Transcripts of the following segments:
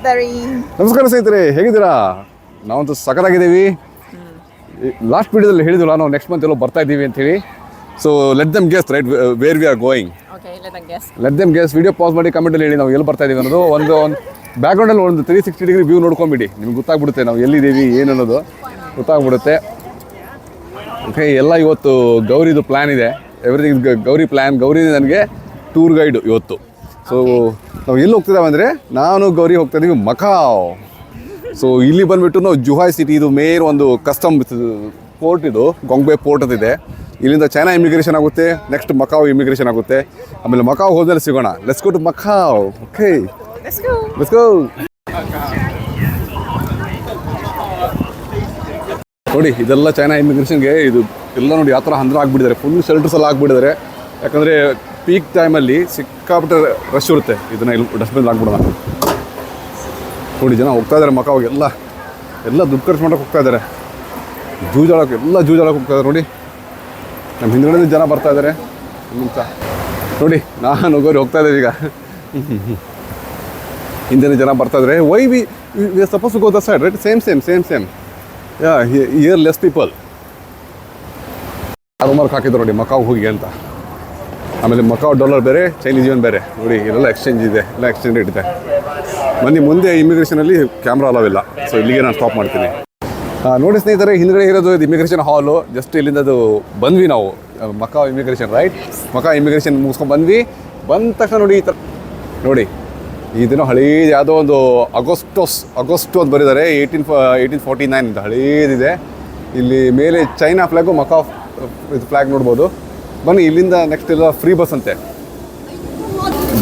ನಮಸ್ಕಾರ ಸ್ನೇಹಿತರೆ, ಹೇಗಿದ್ದೀರಾ? ನಾವಂತೂ ಸಖತ್ತಾಗಿದ್ದೀವಿ. ಲಾಸ್ಟ್ ವಿಡಿಯೋದಲ್ಲಿ ಹೇಳಿದ್ವಲ್ಲ, ನಾವು ನೆಕ್ಸ್ಟ್ ಮಂತ್ ಎಲ್ಲೋ ಬರ್ತಾ ಇದ್ದೀವಿ ಅಂತ ಹೇಳಿ. So let them guess right where we are going. Let them guess. Video pause ಮಾಡಿ ಕಮೆಂಟಲ್ಲಿ ಹೇಳಿ ನಾವು ಎಲ್ಲಿ ಬರ್ತಾ ಇದ್ದೀವಿ ಅನ್ನೋದು. ಒಂದು ಬ್ಯಾಕ್ಗ್ರೌಂಡಲ್ಲಿ ಒಂದು 360 ಡಿಗ್ರಿ ವ್ಯೂ ನೋಡ್ಕೊಂಬಿಡಿ, ನಿಮ್ಗೆ ಗೊತ್ತಾಗ್ಬಿಡುತ್ತೆ ನಾವು ಎಲ್ಲಿದ್ದೀವಿ ಏನು ಅನ್ನೋದು ಗೊತ್ತಾಗ್ಬಿಡುತ್ತೆ. ಓಕೆ, ಎಲ್ಲ ಇವತ್ತು ಗೌರಿದು ಪ್ಲ್ಯಾನ್ ಇದೆ. Everything Gauri plan. ಗೌರಿ ನನಗೆ ಟೂರ್ ಗೈಡು ಇವತ್ತು. ಸೊ ನಾವು ಎಲ್ಲಿ ಹೋಗ್ತಿದ್ದಾವೆ ಅಂದರೆ, ನಾನು ಗೌರಿ ಹೋಗ್ತಾ ಇದ್ದೀವಿ ಮಕಾವ್. ಸೊ ಇಲ್ಲಿ ಬಂದುಬಿಟ್ಟು ನಾವು ಜುಹಾಯ್ ಸಿಟಿ, ಇದು ಮೇನ್ ಒಂದು ಕಸ್ಟಮ್ ಪೋರ್ಟ್, ಇದು ಗೊಂಗ್ಬೆ ಪೋರ್ಟ್ ಅಂತಿದೆ. ಇಲ್ಲಿಂದ ಚೈನಾ ಇಮಿಗ್ರೇಷನ್ ಆಗುತ್ತೆ, ನೆಕ್ಸ್ಟ್ ಮಕಾವ್ ಇಮಿಗ್ರೇಷನ್ ಆಗುತ್ತೆ. ಆಮೇಲೆ ಮಕಾವ್ ಹೋದ್ಮೇಲೆ ಸಿಗೋಣ. Let's go to Macau. Okay, let's go. ನೋಡಿ, ಇದೆಲ್ಲ ಚೈನಾ ಇಮಿಗ್ರೇಷನ್ಗೆ ಇದು ಎಲ್ಲ ನೋಡಿ ಯಾವ ಥರ ಹಂದ್ರ ಆಗಿಬಿಟ್ಟಿದ್ದಾರೆ. ಫುಲ್ ಶೆಲ್ಟರ್ಸ್ ಎಲ್ಲ ಆಗಿಬಿಟ್ಟಿದ್ದಾರೆ. ಯಾಕಂದರೆ ಪೀಕ್ ಟೈಮಲ್ಲಿ ಸಿಕ್ಕಾಪಟ್ಟೆ ರಶ್ ಇರುತ್ತೆ. ಇದನ್ನು ಇಲ್ಲಿ ಡಸ್ಟ್ಬಿನ್ ಹಾಕ್ಬಿಡೋಣ. ನೋಡಿ, ಜನ ಹೋಗ್ತಾ ಇದ್ದಾರೆ ಮಕಾವ್ಗೆ. ಎಲ್ಲ ದುಡ್ಡು ಖರ್ಚು ಮಾಡೋಕೆ ಹೋಗ್ತಾ ಇದ್ದಾರೆ. ಜೂಜಾಡೋಕೆ ಹೋಗ್ತಾ ಇದ್ದಾರೆ. ನೋಡಿ, ನಮ್ಮ ಹಿಂದ್ಗಡೆ ಜನ ಬರ್ತಾ ಇದ್ದಾರೆ. ನಿಮಿಷ ನೋಡಿ, ನಾನು ಗೌರಿ ಹೋಗ್ತಾ ಇದ್ದೇವೆ ಈಗ. ಹಿಂದಿನ ಜನ ಬರ್ತಾ ಇದ್ದಾರೆ. Why we suppose to go the side, right? Same. Yeah, here less people. ರೂಮರ್ಕ್ ಹಾಕಿದ್ರು ನೋಡಿ ಮಕಾವ್ ಹೋಗಿ ಅಂತ. ಆಮೇಲೆ ಮಕಾವ್ ಡಾಲರ್ ಬೇರೆ, ಚೈನೀಸ್ ಯುವಾನ್ ಬೇರೆ. ನೋಡಿ, ಇದೆಲ್ಲ ಎಕ್ಸ್ಚೇಂಜ್ ಇದೆ, ಎಲ್ಲ ಎಕ್ಸ್ಚೇಂಜ್ ರೇಟ್ ಇದೆ. ಮುಂದೆ ಇಮಿಗ್ರೇಷನಲ್ಲಿ ಕ್ಯಾಮ್ರಾ ಅಲೋವಿಲ್ಲ. ಸೊ ಇಲ್ಲಿಗೆ ನಾನು ಸ್ಟಾಪ್ ಮಾಡ್ತೀನಿ. ನೋಡಿ ಸ್ನೇಹಿತರೆ, ಹಿಂದ್ಗಡೆ ಇರೋದು ಇದು ಇಮಿಗ್ರೇಷನ್ ಹಾಲು. ಜಸ್ಟ್ ಇಲ್ಲಿಂದ ಅದು ಬಂದ್ವಿ ನಾವು, Macau immigration, right? Macau immigration ಮುಗಿಸ್ಕೊಂಡು ಬಂದ ತಕ್ಷಣ ನೋಡಿ ಈ ಥರ ನೋಡಿ, ಇದನ್ನು ಹಳೇದು ಯಾವುದೋ ಒಂದು ಅಗೋಸ್ಟೋ ಅಂತ ಬರೀತಾರೆ. 1849 ಅಂತ ಹಳೇದಿದೆ. ಇಲ್ಲಿ ಮೇಲೆ ಚೈನಾ ಫ್ಲ್ಯಾಗು, ಮಕಾವ್ ಇದು ಫ್ಲ್ಯಾಗ್ ನೋಡ್ಬೋದು. ಬನ್ನಿ, ಇಲ್ಲಿಂದ ನೆಕ್ಸ್ಟ್ ಎಲ್ಲ ಫ್ರೀ ಬಸ್ ಅಂತೆ.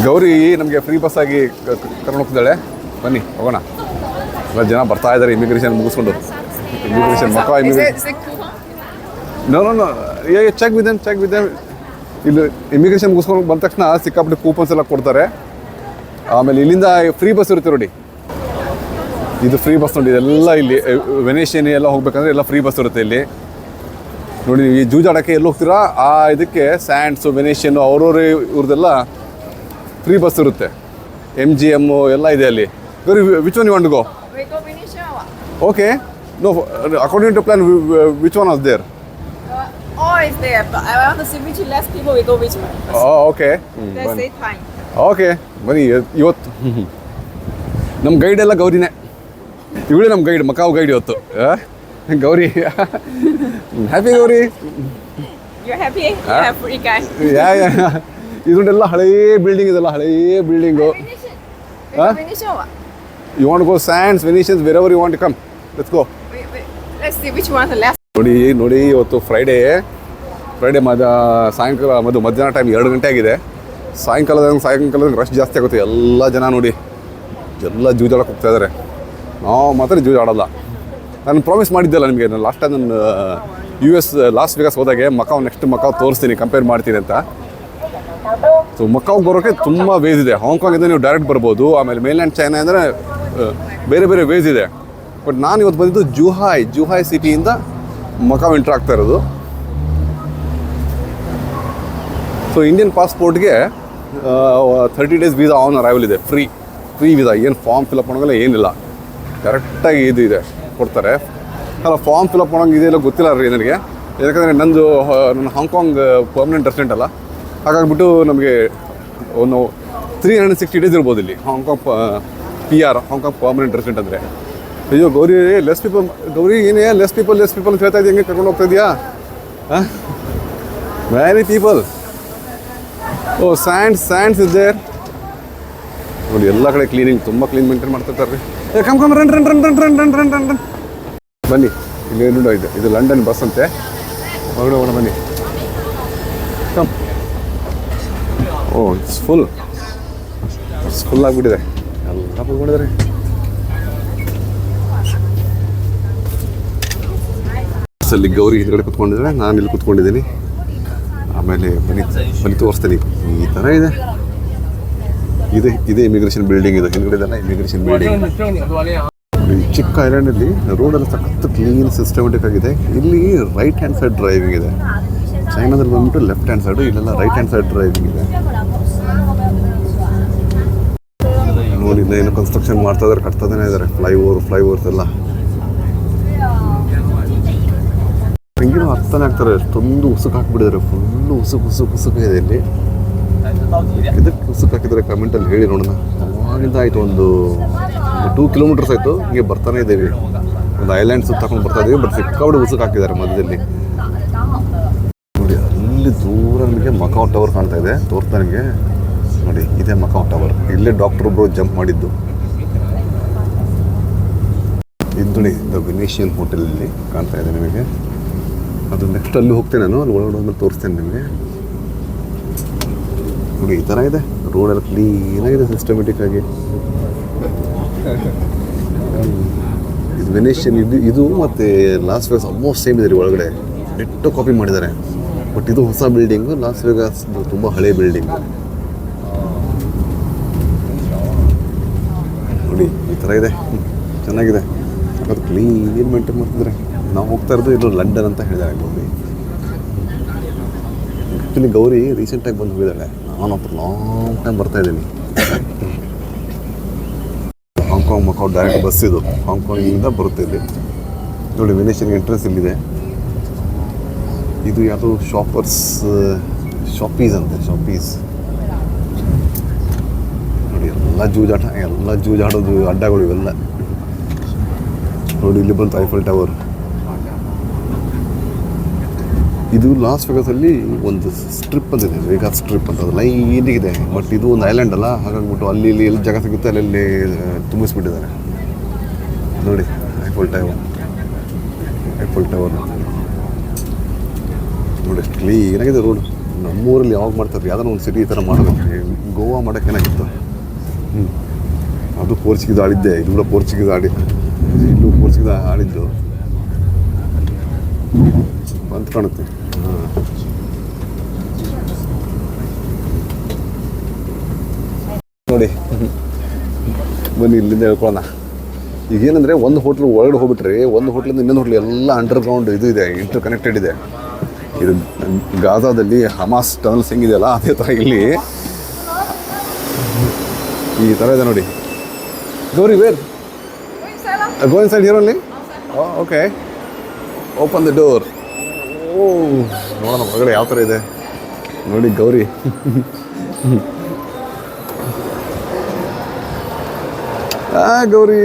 ಗೌರಿ ನಮಗೆ ಫ್ರೀ ಬಸ್ ಆಗಿ ಕರ್ಕೊಂಡು ಹೋಗ್ತಿದ್ದಾಳೆ. ಬನ್ನಿ ಹೋಗೋಣ. ಎಲ್ಲ ಜನ ಬರ್ತಾ ಇದ್ದಾರೆ ಇಮಿಗ್ರೇಷನ್ ಮುಗಿಸ್ಕೊಂಡು. Immigration Macau immigration no check with them. ಇಲ್ಲಿ ಇಮಿಗ್ರೇಷನ್ ಮುಗಿಸ್ಕೊಂಡು ಬಂದ ತಕ್ಷಣ ಸಿಕ್ಕಾಪಟ್ಟೆ ಕೂಪನ್ಸ್ ಎಲ್ಲ ಕೊಡ್ತಾರೆ. ಆಮೇಲೆ ಇಲ್ಲಿಂದ ಫ್ರೀ ಬಸ್ ಇರುತ್ತೆ ನೋಡಿ. ಇದು ಫ್ರೀ ಬಸ್ ನೋಡಿ. ಇದೆಲ್ಲ ಇಲ್ಲಿ ವೆನೇಷಿಯನ್ ಎಲ್ಲ ಹೋಗ್ಬೇಕಂದ್ರೆ ಎಲ್ಲ ಫ್ರೀ ಬಸ್ ಇರುತ್ತೆ ಇಲ್ಲಿ. ನೋಡಿ, ಈ ಜೂಜಾಡೋಕ್ಕೆ ಎಲ್ಲಿ ಹೋಗ್ತೀರಾ ಆ ಇದಕ್ಕೆ ಸ್ಯಾಂಡ್ಸು, ವೆನೇಷಿಯನ್ನು, ಅವ್ರವ್ರ ಇವ್ರದ್ದೆಲ್ಲ ಫ್ರೀ ಬಸ್ ಇರುತ್ತೆ. MGM ಎಲ್ಲ ಇದೆ ಅಲ್ಲಿ. Gauri, which one you want to go? Okay, no, according to plan, which one was there? All is there, but I want to see which less people we go which one. Okay, That's it, fine. Okay, ಬನ್ನಿ. ಇವತ್ತು ನಮ್ಮ guide ಎಲ್ಲ ಗೌರಿನೇ. ಇವಳೇ ನಮ್ಮ guide, Macau guide ಇವತ್ತು. Gauri, happy Gauri? You're happy? You have free guy. Yeah ಇದೊಂದೆಲ್ಲ ಹಳೇ building, ಇದೆಲ್ಲ ಹಳೇ building. Venetian what? You want go Sands, Venetians, wherever you want to come. Let's go. Let's see which one is the last. ನೋಡಿ, ಇವತ್ತು Friday ಸಾಯಂಕಾಲ ಮಧ್ಯಾಹ್ನ time 2 ಗಂಟೆ ಆಗಿದೆ. ಸಾಯಂಕಾಲದಂಗೆ ರಶ್ ಜಾಸ್ತಿ ಆಗುತ್ತೆ. ಎಲ್ಲ ಜನ ನೋಡಿ, ಎಲ್ಲ ಜೂಜಾಡಕ್ಕೆ ಹೋಗ್ತಾ ಇದ್ದಾರೆ. ನಾವು ಮಾತ್ರ ಜೂಜಾಡಲ್ಲ. ನಾನು ಪ್ರಾಮಿಸ್ ಮಾಡಿದ್ದೆಲ್ಲ ನಿಮಗೆ, ನಾನು ಲಾಸ್ಟ್ ಟೈಮ್ ನಾನು US ಲಾಸ್ ವೇಗಾಸ್ ಹೋದಾಗೆ ನೆಕ್ಸ್ಟ್ ಮಕಾವ್ ತೋರಿಸ್ತೀನಿ, ಕಂಪೇರ್ ಮಾಡ್ತೀನಿ ಅಂತ. ಸೊ ಮಕಾವ್ ಬರೋಕ್ಕೆ ತುಂಬ ವೇಸ್ ಇದೆ. ಹಾಂಗ್ಕಾಂಗಿಂದ ನೀವು ಡೈರೆಕ್ಟ್ ಬರ್ಬೋದು. ಆಮೇಲೆ ಮೇಲ್ಯಾಂಡ್ ಚೈನಾ ಅಂದರೆ ಬೇರೆ ವೇಸ್ ಇದೆ. ಬಟ್ ನಾನು ಇವತ್ತು ಬಂದಿದ್ದು ಜುಹಾಯ್ ಸಿಟಿಯಿಂದ ಮಕಾವ್ ಎಂಟ್ರ್ ಆಗ್ತಾ ಇರೋದು. ಸೊ ಇಂಡಿಯನ್ ಪಾಸ್ಪೋರ್ಟ್ಗೆ 30 days ವೀಸಾ ಆನ್ ಅರೈವಲ್ ಇದೆ. Free visa. ಏನು ಫಾರ್ಮ್ ಫಿಲಪ್ ಮಾಡೋಂಗಿಲ್ಲ, ಏನಿಲ್ಲ. ಕರೆಕ್ಟಾಗಿ ಇದು ಇದೆ, ಕೊಡ್ತಾರೆ. ಅಲ್ಲ, ಫಾರ್ಮ್ ಫಿಲಪ್ ಮಾಡೋಂಗೆ ಇದೆಯಲ್ಲ ಗೊತ್ತಿಲ್ಲ ರೀ ನನಗೆ. ಯಾಕಂದರೆ ನನ್ನ ಹಾಂಗ್ಕಾಂಗ್ ಪರ್ಮನೆಂಟ್ ರೆಸಿಡೆಂಟ್ ಅಲ್ಲ. ಹಾಗಾಗ್ಬಿಟ್ಟು ನಮಗೆ ಒಂದು 360 days ಇರ್ಬೋದು ಇಲ್ಲಿ Hong Kong PR, Hong Kong permanent resident ಅಂದರೆ. ಅಯ್ಯೋ ಗೌರಿ, ಲೆಸ್ ಪೀಪಲ್. ಗೌರಿ, ಏನೇ ಲೆಸ್ ಪೀಪಲ್ ಅಂತ ಹೇಳ್ತಾ ಇದ್ದೀಯ, ಹೆಂಗೆ ಕರ್ಕೊಂಡು ಹೋಗ್ತಾ ಇದೆಯಾ? Very people. ಓ, ಸ್ಯಾಂಡ್ಸ್ ಇದೆ ನೋಡಿ. ಎಲ್ಲ ಕಡೆ ಕ್ಲೀನಿಂಗ್, ತುಂಬ ಕ್ಲೀನ್ ಮೇಂಟೈನ್ ಮಾಡ್ತಿರ್ತಾರೆ ರೀ. Come run. ಬನ್ನಿ, ಇಲ್ಲಿ ನೋಡೋ, ಇದು ಲಂಡನ್ ಬಸ್ ಅಂತೆ. ಹೋಗೋಣ ಬನ್ನಿ. ಕಮ್. ಓ, ಇಟ್ಸ್ ಫುಲ್ ಆಗಿಬಿಟ್ಟಿದೆ. ಎಲ್ಲ ಹೋಗ್ಬಿಟ್ಟಿದ್ದಾರೆ. ಬಸ್ಸಲ್ಲಿ ಗೌರಿ ಹಿಂದ್ಗಡೆ ಕೂತ್ಕೊಂಡಿದ್ದಾರೆ, ನಾನು ಇಲ್ಲಿ ಕೂತ್ಕೊಂಡಿದ್ದೀನಿ. ಆಮೇಲೆ ಬನ್ನಿ ತೋರಿಸ್ತೀನಿ. ಈ ಥರ ಇದೆ ಇಮಿಗ್ರೇಷನ್ ಬಿಲ್ಡಿಂಗ್. ಇದು ಹಿಂದ್ಗಡೆದೆಲ್ಲ ಇಮಿಗ್ರೇಷನ್ ಬಿಲ್ಡಿಂಗ್. ಚಿಕ್ಕ ಐಲ್ಯಾಂಡಲ್ಲಿ ರೋಡೆಲ್ಲ ಸಖತ್ತು ಕ್ಲೀನ್, ಸಿಸ್ಟಮೆಟಿಕ್ ಆಗಿದೆ. ಇಲ್ಲಿ ರೈಟ್ ಹ್ಯಾಂಡ್ ಸೈಡ್ ಡ್ರೈವಿಂಗ್ ಇದೆ. ಚೈನಾದಲ್ಲಿ ಬಂದ್ಬಿಟ್ಟು ಲೆಫ್ಟ್ ಹ್ಯಾಂಡ್ ಸೈಡು, ಇಲ್ಲೆಲ್ಲ ರೈಟ್ ಹ್ಯಾಂಡ್ ಸೈಡ್ ಡ್ರೈವಿಂಗ್ ಇದೆ. ನೋಡಿ ಇನ್ನ ಏನು ಕನ್ಸ್ಟ್ರಕ್ಷನ್ ಮಾಡ್ತಾ ಇದ್ದಾರೆ, ಕಟ್ತಾನೇ ಇದ್ದಾರೆ. ಫ್ಲೈಓವರ್ಸ್ ಎಲ್ಲ ಹಿಂಗೇನು ಅರ್ಥನೇ ಆಗ್ತಾರೆ. ಅಷ್ಟೊಂದು ಉಸುಕು ಹಾಕ್ಬಿಟ್ಟಿದ್ದಾರೆ. ಫುಲ್ಲು ಉಸುಕು ಇದೆ ಇಲ್ಲಿ. ಇದಕ್ಕೆ ಉಸುಕು ಹಾಕಿದ್ದಾರೆ ಕಮೆಂಟಲ್ಲಿ ಹೇಳಿ ನೋಡೋಣ. ಅವಾಗಿಂದ ಆಯಿತು ಒಂದು 2 ಕಿಲೋಮೀಟರ್ಸ್ ಆಯಿತು ಹಿಂಗೆ ಬರ್ತಾನೆ ಇದ್ದೀವಿ. ಒಂದು ಐಲ್ಯಾಂಡ್ ಸುತ್ತಾಕೊಂಡು ಬರ್ತಾ ಇದ್ದೀವಿ. ಬಟ್ ಸಿಕ್ಕಾಬಿಟ್ಟು ಉಸುಕು ಹಾಕಿದ್ದಾರೆ ಮಧ್ಯದಲ್ಲಿ. ನೋಡಿ ಅಲ್ಲಿ ದೂರ ನನಗೆ ಮಕಾವ್ ಟವರ್ ಕಾಣ್ತಾ ಇದೆ. ತೋರ್ತಾ ನನಗೆ ನೋಡಿ, ಇದೇ ಮಕಾವ್ ಟವರ್. ಇಲ್ಲೇ ಡಾಕ್ಟರ್ ಒಬ್ಬರು ಜಂಪ್ ಮಾಡಿದ್ದು. ಇದು ನೋಡಿ ದ ವೆನಿಷಿಯನ್ ಹೋಟೆಲಲ್ಲಿ ಕಾಣ್ತಾ ಇದೆ ನಿಮಗೆ. ಅದು ನೆಕ್ಸ್ಟ್ ಅಲ್ಲಿ ಹೋಗ್ತೇನೆ ನಾನು. ಅಲ್ಲಿ ಒಳಗಡೆ ಹೋದ್ಮೇಲೆ ತೋರಿಸ್ತೇನೆ ನಿಮಗೆ. ನೋಡಿ ಈ ಥರ ಇದೆ. ರೋಡೆಲ್ಲ ಕ್ಲೀನಾಗಿದೆ ಸಿಸ್ಟಮೆಟಿಕ್ ಆಗಿ. ಇದು ವೆನಿಷಿಯನ್ ಇದು ಮತ್ತು ಲಾಸ್ ವೇಗಾಸ್ ಆಲ್ಮೋಸ್ಟ್ ಸೇಮ್ ಇದೆ ರೀ. ಒಳಗಡೆ ನೆಟ್ಟು ಕಾಪಿ ಮಾಡಿದ್ದಾರೆ. ಬಟ್ ಇದು ಹೊಸ ಬಿಲ್ಡಿಂಗು. ಲಾಸ್ ವೇಗಾಸ್ ತುಂಬ ಹಳೆ ಬಿಲ್ಡಿಂಗ್. ನೋಡಿ ಈ ಥರ ಇದೆ. ಚೆನ್ನಾಗಿದೆ. ಅದು ಕ್ಲೀನ್ ಮೇಂಟೈನ್ ಮಾಡ್ತಿದ್ದಾರೆ. ನಾವು ಹೋಗ್ತಾ ಇರೋದು ಇದು ಲಂಡನ್ ಅಂತ ಹೇಳಿದ್ದಾರೆ ಗೌರಿ. ಆ್ಯಕ್ಚುಲಿ ಗೌರಿ ರೀಸೆಂಟಾಗಿ ಬಂದು ಹೋಗಿದ್ದಾಳೆ. ನಾನು ಅಂತ ಲಾಂಗ್ ಟೈಮ್ ಬರ್ತಾಯಿದ್ದೀನಿ. ಹಾಂಗ್ಕಾಂಗ್ ಮಕಾವ್ ಡೈರೆಕ್ಟ್ ಬಸ್ ಇದು. ಹಾಂಗ್ಕಾಂಗಿಂದ ಬರುತ್ತೆ ಇಲ್ಲಿ. ನೋಡಿ ವೆನಿಷಿಯನ್ ಎಂಟ್ರೆನ್ಸ್ ಇಲ್ಲಿದೆ. ಇದು ಯಾವುದು ಶಾಪೀಸ್ ಅಂತೆ. ಶಾಪೀಸ್ ನೋಡಿ ಎಲ್ಲ ಜೂಜಾಡೋದು ಅಡ್ಡಗಳು ಇವೆಲ್ಲ. ನೋಡಿ ಇಲ್ಲಿ ಬಂತು ಐಫಲ್ ಟವರ್. ಇದು ಲಾಸ್ ವೇಗಾಸಲ್ಲಿ ಒಂದು ಸ್ಟ್ರಿಪ್ ಅಂತಿದೆ, ವೇಗಾಸ್ ಸ್ಟ್ರಿಪ್ ಅಂತ. ಅದು ಲೈನಿಗಿದೆ. ಬಟ್ ಇದು ಒಂದು ಐಲ್ಯಾಂಡ್ ಅಲ್ಲ, ಹಾಗಾಗ್ಬಿಟ್ಟು ಅಲ್ಲಿ ಎಲ್ಲಿ ಜಾಗ ಸಿಗುತ್ತೆ ಅಲ್ಲಿ ತುಂಬಿಸ್ಬಿಟ್ಟಿದ್ದಾರೆ. ನೋಡಿ ಐಫಲ್ ಟವರ್ ನೋಡಿ ಎಷ್ಟು ಕ್ಲೀನಾಗಿದೆ ರೋಡ್. ನಮ್ಮೂರಲ್ಲಿ ಯಾವಾಗ ಮಾಡ್ತಾರೆ, ಯಾವ್ದಾರ ಒಂದು ಸಿಟಿ ಈ ಥರ ಮಾಡಬೇಕು. ಗೋವಾ ಮಾಡೋಕ್ಕೇನಾಗಿತ್ತು. ಅದು ಪೋರ್ಚುಗೀಸ್ ಆಡಿದ್ದೆ. ಇದು ಕೂಡ ಪೋರ್ಚುಗೀಸ್ ಇಲ್ಲೂ ಪೋರ್ಚುಗೀಸ್ ಆಡಿದ್ದು ಅಂತ ಕಾಣುತ್ತೆ. ನೋಡಿ ಬನ್ನಿ ಇಲ್ಲಿಂದ ಹೇಳ್ಕೊಳ್ಳೋಣ. ಈಗೇನಂದರೆ ಒಂದು ಹೋಟ್ಲ್ ಒಳಗಡೆ ಹೋಗ್ಬಿಟ್ರೆ ಒಂದು ಹೋಟ್ಲಿಂದ ಇನ್ನೊಂದು ಹೋಟ್ಲ್ ಎಲ್ಲ ಅಂಡರ್ಗ್ರೌಂಡ್ ಇದು ಇದೆ, ಇಂಟರ್ ಕನೆಕ್ಟೆಡ್ ಇದೆ. ಇದು ಗಾಜಾದಲ್ಲಿ ಹಮಾಸ್ ಟನಲ್ಸ್ ಹೆಂಗಿದೆಯಲ್ಲ ಅದೇ ಥರ ಇಲ್ಲಿ ಈ ಥರ ಇದೆ ನೋಡಿ. Gauri where go inside here only. Okay, open the door. ಓ ನೋಡೋಣ ಹೊರಗಡೆ ಯಾವ ಥರ ಇದೆ ನೋಡಿ ಗೌರಿ. ಗೌರಿ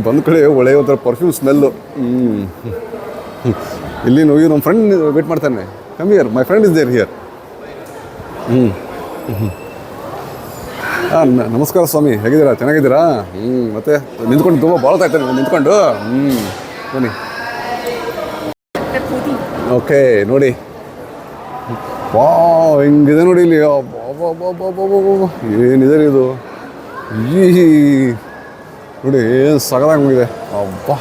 ಬಂದ ಕಡೆ ಒಳ್ಳೆಯ ಒಂಥರ ಪರ್ಫ್ಯೂಮ್ ಸ್ಮೆಲ್ಲು. ಇಲ್ಲಿ ನೋಡಿ ನಮ್ಮ ಫ್ರೆಂಡ್ ವೇಟ್ ಮಾಡ್ತಾನೆ. Come here, my friend is there here. ನಮಸ್ಕಾರ ಸ್ವಾಮಿ, ಹೇಗಿದ್ದೀರಾ? ಚೆನ್ನಾಗಿದ್ದೀರಾ? ಮತ್ತೆ ನಿಂತ್ಕೊಂಡು ತುಂಬ ಭಾಳ ತಾಯ್ತಾನೆ ನಿಂತ್ಕೊಂಡು. ಬನ್ನಿ. ಓಕೆ ನೋಡಿ, ವಾ ಹೆಂಗಿದೆ ನೋಡಿ ಇಲ್ಲಿ. ಏನಿದೆ ರೀ ಇದು. ನೋಡಿ ಏನು ಸಗದಾಗಿ ಹೋಗಿದೆ. ಅಬ್ಬಾ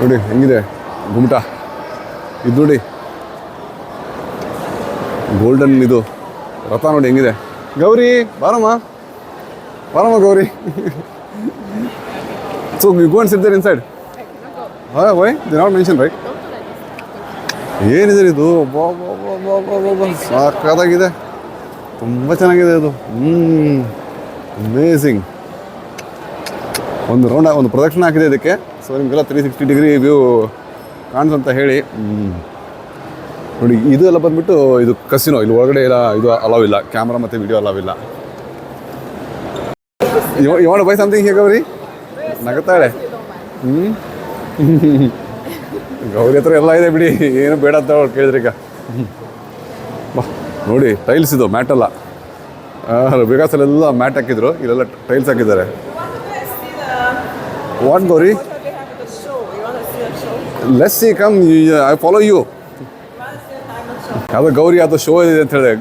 ನೋಡಿ ಹೆಂಗಿದೆ ಗುಮ್ಟ. ಇದು ನೋಡಿ ಗೋಲ್ಡನ್ ಇದು ರಥ ನೋಡಿ ಹೆಂಗಿದೆ. ಗೌರಿ ಬಾರಮ್ಮ Gauri. So you go and sit there inside. Why they not mention right. ಏನಿದೆ ಇದು? ಸಾಕಾಗಿದೆ, ತುಂಬ ಚೆನ್ನಾಗಿದೆ ಅದು. ಅಮೇಝಿಂಗ್. ಒಂದು ರೌಂಡ್ ಒಂದು ಪ್ರದಕ್ಷಿಣೆ ಹಾಕಿದೆ ಇದಕ್ಕೆ. ಸೊ ನಿಮಗೆಲ್ಲ 360 ಡಿಗ್ರಿ ವ್ಯೂ ಕಾಣಿಸಂತ ಹೇಳಿ. ನೋಡಿ ಇದು ಎಲ್ಲ ಬಂದ್ಬಿಟ್ಟು ಇದು ಕಸಿನೋ. ಇಲ್ಲಿ ಒಳಗಡೆ ಎಲ್ಲ ಇದು ಅಲೌ ಇಲ್ಲ, ಕ್ಯಾಮ್ರಾ ಮತ್ತು ವಿಡಿಯೋ ಅಲೌ ಇಲ್ಲ. ಇವಾಗ ಬೈ ಸಮಥಿಂಗ್ ಹೇಗೆ ಗೌರಿ? ನಗುತ್ತಾಳೆ. ಗೌರಿ ಹತ್ರ ಎಲ್ಲ ಇದೆ ಬಿಡಿ, ಏನು ಬೇಡ ಅಂತ ಕೇಳಿದ್ರಿ ಈಗ. ಬಾ ನೋಡಿ ಟೈಲ್ಸ್ ಇದು, ಮ್ಯಾಟಲ್ಲ. ವೇಗಾಸಲ್ಲೆಲ್ಲ ಮ್ಯಾಟ್ ಹಾಕಿದ್ರು, ಇಲ್ಲೆಲ್ಲ ಟೈಲ್ಸ್ ಹಾಕಿದ್ದಾರೆ. What Gauri? Let's see, come, I follow you. ಯಾವುದೋ ಗೌರಿ ಯಾವುದೋ ಶೋ ಇದೆ ಅಂತ ಹೇಳಿದೆ.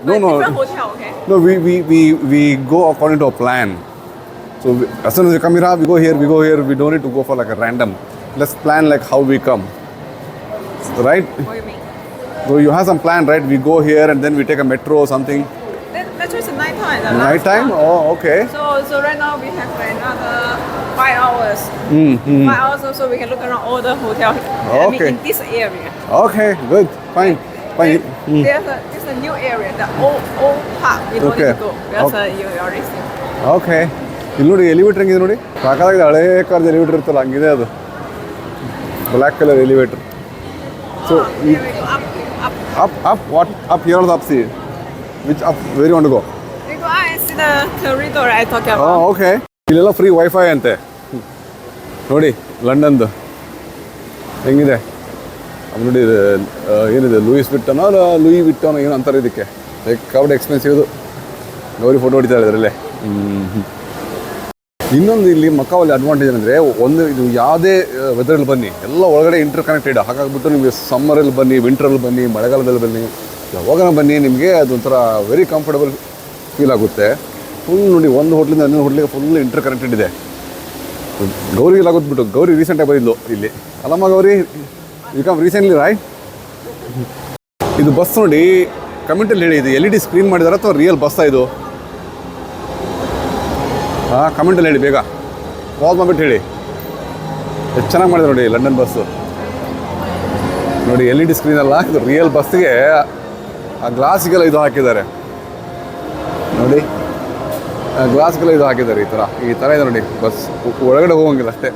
No, we go according to a plan. So as soon as we come here, we go here. We don't need to go for like a random. Let's plan like how we come, right? What do you mean? So you have some plan, right? We go here and then we take a metro or something. Metro is night time. Night time? Oh, okay. So right now we have another 5 hours. 5 hours, so we can look around all the hotels. Okay. In this area. Okay, good, fine. Fine. There's a new area, the old park. We don't Okay. need to go. There's Okay. you already see. Okay ಇಲ್ಲಿ ನೋಡಿ ಎಲಿವೇಟ್ರ್ ಹೆಂಗಿದೆ ನೋಡಿ ಸಾಕಾಗಿದೆ ಹಳೇ ಕಾಲದ ಎಲಿವೇಟ್ರ್ ಇರ್ತಲ್ಲ ಹಂಗಿದೆ ಅದು black colour elevator so Here we go up. Up here up see which up very want go We go out and see the corridor I talked about. Okay ಇಲ್ಲೆಲ್ಲ ಫ್ರೀ ವೈಫೈ ಅಂತೆ ನೋಡಿ ಲಂಡನ್ದು ಹೆಂಗಿದೆ ಅದು ನೋಡಿ ಏನಿದೆ ಲೂಯಿಸ್ ವಿಟ್ಟನೋ ಲೂಯಿ ವಿಟ್ಟನೋ ಏನೋ ಅಂತಾರೆ ಇದಕ್ಕೆ ಕಬಡ್ಡಿ ಎಕ್ಸ್ಪೆನ್ಸಿವ್ ಇದು ಗೌರಿ ಫೋಟೋ ಹೊಡಿತಾರೆ ಇದರಲ್ಲೇ ಇನ್ನೊಂದು ಇಲ್ಲಿ ಮಕಾವಲ್ಲಿ ಅಡ್ವಾಂಟೇಜ್ ಅಂದರೆ ಒಂದು ಇದು ಯಾವುದೇ ವೆದರಲ್ಲಿ ಬನ್ನಿ ಎಲ್ಲ ಒಳಗಡೆ ಇಂಟರ್ ಕನೆಕ್ಟೆಡ್ ಹಾಗಾಗ್ಬಿಟ್ಟು ನಿಮಗೆ ಸಮ್ಮರಲ್ಲಿ ಬನ್ನಿ ವಿಂಟ್ರಲ್ಲಿ ಬನ್ನಿ ಮಳೆಗಾಲದಲ್ಲಿ ಬನ್ನಿ ಯಾವಾಗನ ಬನ್ನಿ ನಿಮಗೆ ಅದೊಂಥರ ವೆರಿ ಕಂಫರ್ಟಬಲ್ ಫೀಲ್ ಆಗುತ್ತೆ ಫುಲ್ ನೋಡಿ ಒಂದು ಹೋಟ್ಲಿಂದ ಇನ್ನೊಂದು ಹೋಟ್ಲಿಗೆ ಫುಲ್ ಇಂಟರ್ ಕನೆಕ್ಟೆಡ್ ಇದೆ ಗೌರಿಗೆಲ್ಲ ಆಗೋದ್ಬಿಟ್ಟು ಗೌರಿ ರೀಸೆಂಟಾಗಿ ಬಂದಿದ್ಲು ಇಲ್ಲಿ ಅಲ್ಲಮ್ಮ Gauri you come recently right ಇದು ಬಸ್ ನೋಡಿ ಕಮೆಂಟಲ್ಲಿ ಹೇಳಿ ಇದು LED ಸ್ಕ್ರೀನ್ ಮಾಡಿದಾರ ಅಥವಾ ರಿಯಲ್ ಬಸ್ಸಾ ಇದು ಹಾಂ ಕಮೆಂಟಲ್ಲಿ ಹೇಳಿ ಬೇಗ ಕಾಲ್ ಮಾಡ್ಬಿಟ್ಟು ಹೇಳಿ ಎಷ್ಟು ಚೆನ್ನಾಗಿ ಮಾಡಿದ್ರು ನೋಡಿ ಲಂಡನ್ ಬಸ್ಸು ನೋಡಿ LED ಸ್ಕ್ರೀನ್ ಅಲ್ಲ ಇದು ರಿಯಲ್ ಬಸ್ಸಿಗೆ ಆ ಗ್ಲಾಸ್ಗೆಲ್ಲ ಇದು ಹಾಕಿದ್ದಾರೆ ನೋಡಿ ಗ್ಲಾಸ್ಗೆಲ್ಲ ಇದು ಹಾಕಿದ್ದಾರೆ ಈ ಥರ ಇದೆ ನೋಡಿ ಬಸ್ ಒಳಗಡೆ ಹೋಗಂಗಿಲ್ಲ ಅಷ್ಟೇ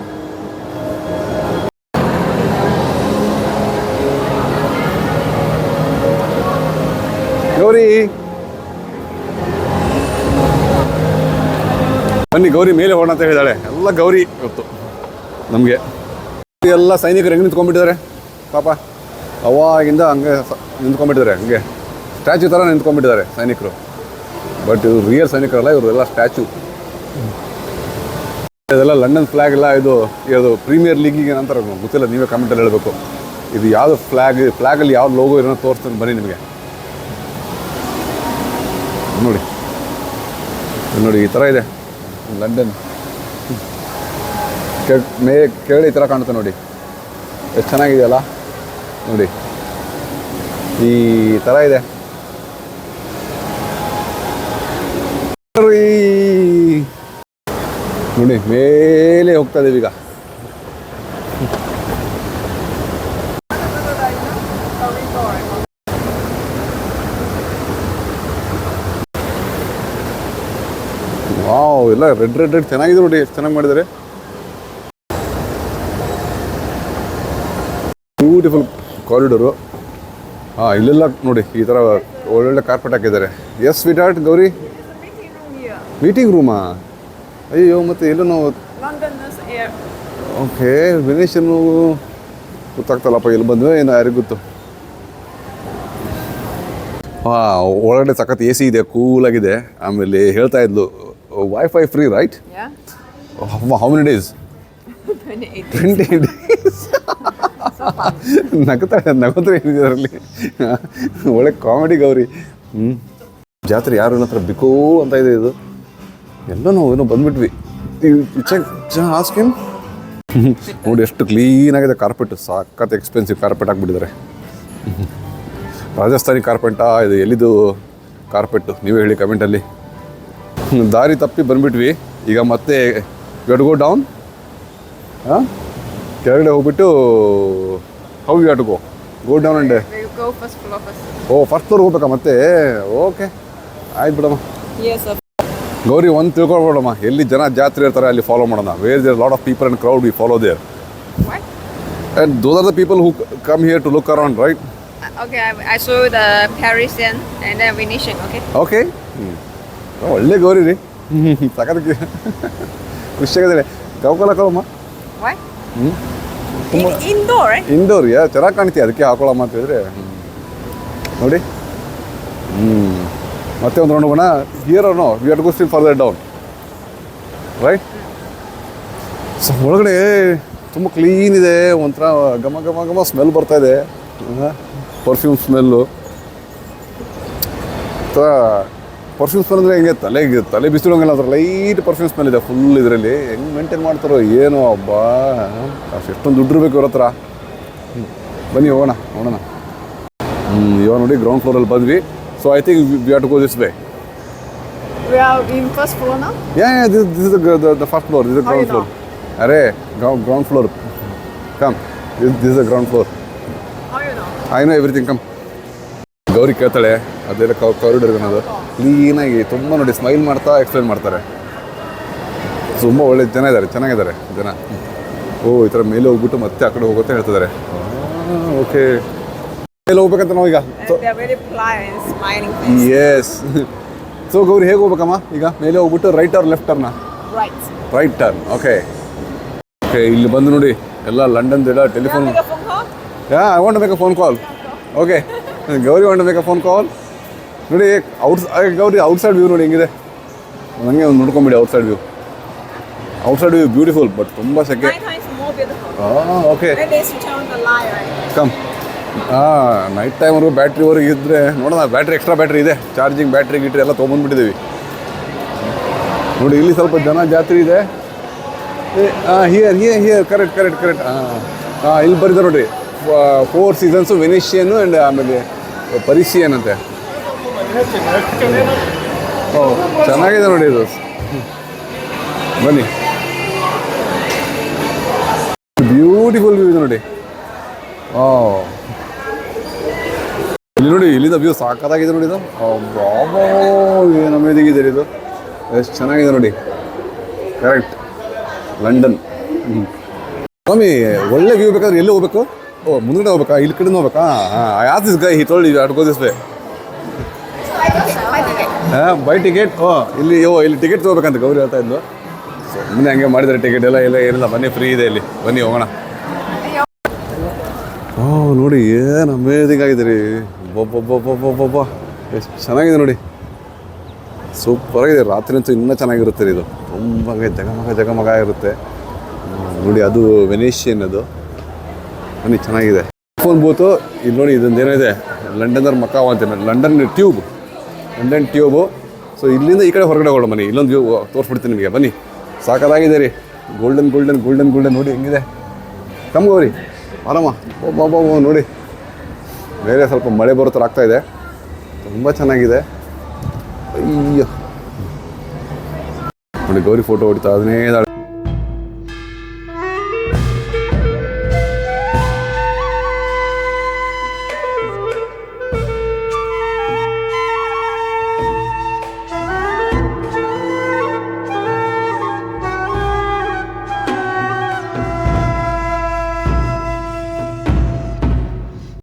ಗೌರಿ ಬನ್ನಿ ಗೌರಿ ಮೇಲೆ ಹೋಗೋಣ ಅಂತ ಹೇಳಿದಾಳೆ ಎಲ್ಲ ಗೌರಿ ಇವತ್ತು ನಮಗೆ ಎಲ್ಲ ಸೈನಿಕರು ಹೆಂಗೆ ನಿಂತ್ಕೊಂಡ್ಬಿಟ್ಟಿದ್ದಾರೆ ಪಾಪ ಅವಾಗಿಂದ ಹಂಗೆ ನಿಂತ್ಕೊಂಡ್ಬಿಟ್ಟಿದ್ದಾರೆ ಹಂಗೆ ಸ್ಟ್ಯಾಚ್ಯೂ ಥರ ನಿಂತ್ಕೊಂಡ್ಬಿಟ್ಟಿದ್ದಾರೆ ಸೈನಿಕರು ಬಟ್ ಇವರು ರಿಯಲ್ ಸೈನಿಕರಲ್ಲ ಇವರೆಲ್ಲ ಸ್ಟ್ಯಾಚ್ಯೂ ಇದೆಲ್ಲ ಲಂಡನ್ ಫ್ಲ್ಯಾಗ್ ಎಲ್ಲ ಇದು ಪ್ರೀಮಿಯರ್ ಲೀಗಿಗೆ ನಂತರ ಗೊತ್ತಿಲ್ಲ ನೀವೇ ಕಮೆಂಟಲ್ಲಿ ಹೇಳಬೇಕು ಇದು ಯಾವುದು ಫ್ಲ್ಯಾಗಲ್ಲಿ ಯಾವ ಲೋಗೋ ಇರೋಣ ತೋರಿಸ್ತಾನೆ ಬನ್ನಿ ನಿಮಗೆ ನೋಡಿ ಈ ಥರ ಇದೆ ಲಂಡನ್ ಕೆಳಗಡೆ ಈ ಥರ ಕಾಣುತ್ತೆ ನೋಡಿ ಎಷ್ಟು ಚೆನ್ನಾಗಿದೆಯಲ್ಲ ನೋಡಿ ಈ ಥರ ಇದೆ ನೋಡಿ ಮೇಲೆ ಹೋಗ್ತಾ ಇದೀವಿ ಈಗ ವಾವ್ ಎಲ್ಲ ರೆಡ್ ಚೆನ್ನಾಗಿದೆ ನೋಡಿ ಎಷ್ಟು ಚೆನ್ನಾಗಿ ಮಾಡಿದ್ದಾರೆ ಬ್ಯೂಟಿಫುಲ್ ಕಾರಿಡೋರು ಹಾಂ ಇಲ್ಲೆಲ್ಲ ನೋಡಿ ಈ ಥರ ಒಳ್ಳೊಳ್ಳೆ ಕಾರ್ಪೆಟ್ ಹಾಕಿದ್ದಾರೆ yes sweet art Gauri Meeting room here. Meeting ರೂಮಾ ಅಯ್ಯೋ ಮತ್ತೆ ಎಲ್ಲೂ ನಾವು Londoners air. ಓಕೆ ವೆನೇಷನ್ನು ಗೊತ್ತಾಗ್ತಲ್ಲಪ್ಪ ಎಲ್ಲಿ ಬಂದ್ವಿ ಏನೋ ಯಾರಿಗೆ ಗೊತ್ತು ಹಾಂ ಒಳಗಡೆ ಸಖತ್ AC ಇದೆ ಕೂಲಾಗಿದೆ ಆಮೇಲೆ ಹೇಳ್ತಾ ಇದ್ಲು wifi free right Yeah. How many days 28. 20 days ನಗೋದ್ರೆ ಏನಿದೆ ಅದರಲ್ಲಿ ಒಳ್ಳೆ ಕಾಮಿಡಿ ಗೌರಿ ಜಾತ್ರೆ ಯಾರು ಇಲ್ಲ ಹತ್ರ ಬಿಕೋ ಅಂತ ಇದೆ ಇದು ಎಲ್ಲ ನಾವು ಏನೋ ಬಂದ್ಬಿಟ್ವಿ ಆಸ್ಕಿಮ್ ನೋಡಿ ಎಷ್ಟು ಕ್ಲೀನಾಗಿದೆ ಕಾರ್ಪೆಟ್ ಸಾಕತ್ ಎಕ್ಸ್ಪೆನ್ಸಿವ್ ಕಾರ್ಪೆಟ್ ಹಾಕ್ಬಿಟ್ಟಿದ್ದಾರೆ ರಾಜಸ್ಥಾನಿ ಕಾರ್ಪೆಂಟಾ ಇದು ಎಲ್ಲಿದು ಕಾರ್ಪೆಟ್ಟು ನೀವೇ ಹೇಳಿ ಕಮೆಂಟಲ್ಲಿ ದಾರಿ ತಪ್ಪಿ ಬಂದ್ಬಿಟ್ವಿ ಈಗ ಮತ್ತೆ ಯು ಗೋ ಡೌನ್ ಹಾಂ ಕೆಳಗಡೆ ಹೋಗ್ಬಿಟ್ಟು how you to go down and We go first floor first. First floor ಹೋಗ್ಬೇಕಾ ಮತ್ತೆ ಓಕೆ ಆಯ್ತು ಬಿಡಮ್ಮ Yes, of ಗೌರಿ ಒಂದು ತಿಳ್ಕೊಳ್ಬೇಡಮ್ಮ ಎಲ್ಲಿ ಜನ ಜಾತ್ರೆ ಇರ್ತಾರೆ ಅಲ್ಲಿ ಫಾಲೋ ಮಾಡೋಣ where there lot of people and crowd we follow there what? And those are the people who come here to look around right Okay, I show you the Parisian and then Venetian, okay? Okay ಒಳ್ಳೆ ಗೌರಿ ರೀ ಸಖತ್ ಖುಷಿಯಾಗಿದೆ ಕೌಕಲ ಕಳಮ್ಮ What? ಹ್ಞೂ Indoor, right? Indoor ಯಾ ಚೆನ್ನಾಗಿ ಕಾಣ್ತೀಯ ಅದಕ್ಕೆ ಹಾಕೊಳ್ಳಮ್ಮ ಅಂತ ಹೇಳಿದ್ರೆ ನೋಡಿ ಮತ್ತೆ ಒಂದು ರೌಂಡ್ ಹೋಗೋಣ here no we are to go still further down right so ಒಳಗಡೆ ತುಂಬ ಕ್ಲೀನ್ ಇದೆ ಒಂಥರ ಘಮ ಘಮ ಘಮ ಸ್ಮೆಲ್ ಬರ್ತಾ ಇದೆ ಪರ್ಫ್ಯೂಮ್ ಸ್ಮೆಲ್ಲು ಪರ್ಫ್ಯೂಮ್ ಸ್ಮೆಲ್ ಅಂದರೆ ಹೆಂಗೆ ತಲೆ ಬಿಸಿಲೋಂಗಿಲ್ಲ ಅದ್ರ ಲೈಟ್ ಪರ್ಫ್ಯೂಮ್ ಸ್ಮೆಲ್ ಇದೆ ಫುಲ್ ಇದರಲ್ಲಿ ಹೆಂಗೆ ಮೇಂಟೈನ್ ಮಾಡ್ತಾರೋ ಏನೋ ಹಬ್ಬಾ ಎಷ್ಟೊಂದು ದುಡ್ಡು ಇರಬೇಕು ಇವ್ರ ಹತ್ರ ಬನ್ನಿ ಹೋಗೋಣ ಇವಾಗ ನೋಡಿ ಗ್ರೌಂಡ್ ಫ್ಲೋರಲ್ಲಿ ಬಂದ್ವಿ so I think we have to go this way We are in first floor now? This is the first floor this is How you ground floor ಅರೆ ground floor come this is the ground floor How you know? I know everything come Gauri ಕೇಳ್ತಾಳೆ ಅದೆಲ್ಲ corridor ಅನ್ನೋದು ಕ್ಲೀನಾಗಿ ತುಂಬ ನೋಡಿ smile ಮಾಡ್ತಾ explain ಮಾಡ್ತಾರೆ. ತುಂಬ ಒಳ್ಳೆ ಜನ ಇದ್ದಾರೆ, ಚೆನ್ನಾಗಿದ್ದಾರೆ ಜನ. ಓ ಈ ಥರ ಮೇಲೆ ಹೋಗ್ಬಿಟ್ಟು ಮತ್ತೆ ಆ ಕಡೆ ಹೋಗುತ್ತೆ ಹೇಳ್ತಿದ್ದಾರೆ. ಓಕೆ ಮೇಲೆ ಹೋಗ್ಬೇಕಂತ ನಾವು ಈಗ. They're very polite and smiling. Yes. So Gauri ಹೇಗೆ ಹೋಗ್ಬೇಕಮ್ಮ ಈಗ? ಮೇಲೆ ಹೋಗ್ಬಿಟ್ಟು right or left turn? Right. Right turn. Okay okay ಇಲ್ಲಿ ಬಂದು ನೋಡಿ ಎಲ್ಲ ಲಂಡನ್ದೆಲ್ಲ telephone. Make a phone call? Yeah I want to make a phone call. Okay Gauri want to make a phone call. ನೋಡಿ ಗೌರಿ ಔಟ್ಸೈಡ್ ವ್ಯೂ ನೋಡಿ ಹೆಂಗಿದೆ. ನನಗೆ ಒಂದು ನೋಡ್ಕೊಂಬಿಡಿ outside view. Outside view beautiful but ತುಂಬ ಸೆಕೆ. Night time is more beautiful. Okay When they switch on the light, right? Come. Night ಟೈಮ್ವರೆಗೂ ಬ್ಯಾಟ್ರಿವರೆಗೆ ಇದ್ದರೆ ನೋಡೋಣ. ಬ್ಯಾಟ್ರಿ ಎಕ್ಸ್ಟ್ರಾ ಬ್ಯಾಟ್ರಿ ಇದೆ, ಚಾರ್ಜಿಂಗ್ ಬ್ಯಾಟ್ರಿ ಗಿಟ್ರಿ ಎಲ್ಲ ತೊಗೊಂಬಂದ್ಬಿಟ್ಟಿದ್ದೀವಿ. ನೋಡಿ ಇಲ್ಲಿ ಸ್ವಲ್ಪ ಜನ ಜಾತ್ರೆ ಇದೆ. Here correct. ಇಲ್ಲಿ ಬರಿದೆ ನೋಡಿರಿ 4 ಸೀಸನ್ಸು ವೆನಿಷಿಯನ್ನು ಆ್ಯಂಡ್ ಆಮೇಲೆ ಪರಿಷಿಯನ್ ಅಂತೆ. ಓ ಚೆನ್ನಾಗಿದೆ ನೋಡಿ ಇದು. ಬನ್ನಿ ಬ್ಯೂಟಿಫುಲ್ ವ್ಯೂ ಇದೆ ನೋಡಿ. ಇಲ್ಲಿ ನೋಡಿ ಇಲ್ಲಿಂದ ವ್ಯೂ ಸಾಕಾಗಿದೆ ನೋಡಿ. ಇದು ಬಾಬೋ ಏನು ಅಮೇಜಿಂಗ್ ಇದೆ ಇದು. ಎಷ್ಟು ಚೆನ್ನಾಗಿದೆ ನೋಡಿ. Correct London. ಸ್ವಾಮಿ ಒಳ್ಳೆ ವ್ಯೂ ಬೇಕಾದ್ರೆ ಎಲ್ಲಿ ಹೋಗ್ಬೇಕು? ಓ ಮುಂದ್ಗಡೆ ಹೋಗ್ಬೇಕಾ? ಇಲ್ಲಿ ಕಡೆ ಹೋಗ್ಬೇಕಾ? As this guy he told you to go this way. Buy ticket. ಇಲ್ಲಿ ಟಿಕೆಟ್ ತೊಗೋಬೇಕಂತ ಗೌರಿ ಹೇಳ್ತಾ ಇದ್ಲು. ಸುಮ್ಮನೆ ಹಂಗೆ ಮಾಡಿದ್ದಾರೆ ಟಿಕೆಟ್ ಎಲ್ಲ ಏನಿಲ್ಲ. ಬನ್ನಿ ಫ್ರೀ ಇದೆ ಇಲ್ಲಿ, ಬನ್ನಿ ಹೋಗೋಣ. ನೋಡಿ ಏನು ಅಮೇಜಿಂಗ್ ಆಗಿದೆ ರೀ. ಬೊಬ್ಬ ಎಷ್ಟು ಚೆನ್ನಾಗಿದೆ ನೋಡಿ. ಸೂಪರಾಗಿದೆ. ರಾತ್ರಿ ಅಂತೂ ಇನ್ನೂ ಚೆನ್ನಾಗಿರುತ್ತೆ ರೀ ಇದು. ತುಂಬ ಜಗಮಗ ಇರುತ್ತೆ ನೋಡಿ. ಅದು ವೆನಿಷಿಯನ್ ಅದು. ಬನ್ನಿ ಚೆನ್ನಾಗಿದೆ. ಫೋನ್ ಬೂತು ಇಲ್ಲಿ ನೋಡಿ. ಇದೊಂದು ಏನಿದೆ ಲಂಡನ್ದವ್ರ ಮಕಾವ್ ಅಂತೆ. London tube. ಸೊ ಇಲ್ಲಿಂದ ಈ ಕಡೆ ಹೊರಗಡೆ ಹೋಗೋಣ ಬನ್ನಿ. ಇಲ್ಲೊಂದು ವ್ಯೂ ತೋರಿಸ್ಬಿಡ್ತೀನಿ ನಿಮಗೆ. ಬನ್ನಿ ಸಾಕಾಗಿದೆ ರೀ. ಗೋಲ್ಡನ್ ನೋಡಿ ಹೆಂಗಿದೆ. ಕಮ್ಗೋರಿ ಆರಾಮ. ಬಾಬಾ ನೋಡಿ ಬೇರೆ ಸ್ವಲ್ಪ ಮಳೆ ಬರೋ ಥರ ಆಗ್ತಾಯಿದೆ. ತುಂಬ ಚೆನ್ನಾಗಿದೆ. ಅಯ್ಯೋ ನೋಡಿ ಗೌರಿ ಫೋಟೋ ಹೊಡಿತಾ ಅದನ್ನೇ